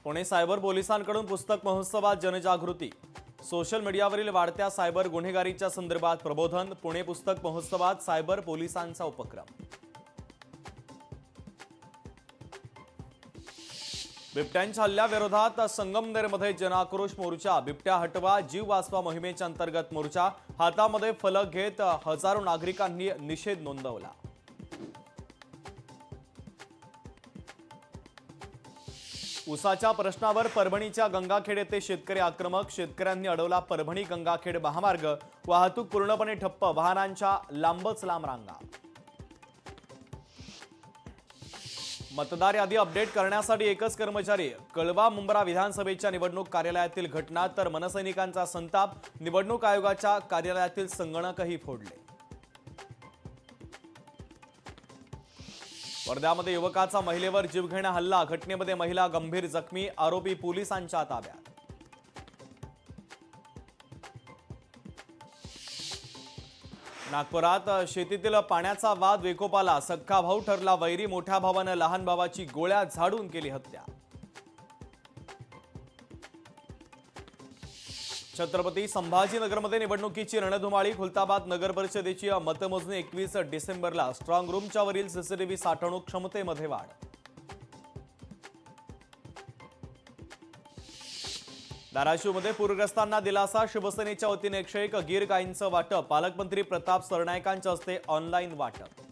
Pune cyber पोलिसांकडून पुस्तक महोत्सवात जनजागृती। सोशल मीडियावरील वाढत्या सायबर गुन्हेगारीच्या संदर्भात प्रबोधन। पुणे पुस्तक महोत्सवात सायबर पोलिसांचा उपक्रम। बिबट्यांच्या हल्ल्याविरोधात संगमनेरमध्ये जनाक्रोश मोर्चा। बिबट्या हटवा जीव वाचवा मोहिमेच्या अंतर्गत मोर्चा। हातामध्ये फलक घेत हजारो नागरिकांनी निषेध नोंदवला। ऊसाच्या प्रश्नावर परभणीच्या गंगाखेड येथे शेतकरी आक्रमक। शेतकऱ्यांनी अडवला परभणी गंगाखेड महामार्ग। वाहतूक पूर्णपणे ठप्प, वाहनांच्या लांबच लांब रांगा। मतदार यादी अपडेट करण्यासाठी एकच कर्मचारी। कळवा मुंब्रा विधानसभेच्या निवडणूक कार्यालयातील घटना तर मनसैनिकांचा संताप। निवडणूक आयोगाच्या कार्यालयातील संगणकही फोडले। वर्ध्यामध्ये युवकाचा महिलेवर जीवघेणा हल्ला। घटनेमध्ये महिला गंभीर जखमी। आरोपी पोलिसांच्या ताब्यात। नागपुरात शेतीतील पाण्याचा वाद विकोपाला। सख्खा भाऊ ठरला वैरी। मोठ्या भावानं लहान भावाची गोळ्या झाडून केली हत्या। छत्रपती संभाजीनगरमध्ये निवडणुकीची रणधुमाळी। खुलताबाद नगर परिषदेची मतमोजणी 21 डिसेंबरला। स्ट्रॉंग रूमच्या वरील सीसीटीव्ही साठवणूक क्षमतेमध्ये वाढ। धाराशिवमध्ये पूरग्रस्तांना दिलासा। शिवसेनेच्या वतीने 101 गीर गायींचं वाटप। पालकमंत्री प्रताप सरनाईकांच्या हस्ते ऑनलाईन वाटप।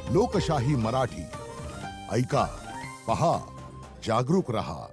लोकशाही मराठी ऐका, पहा, जागरूक रहा।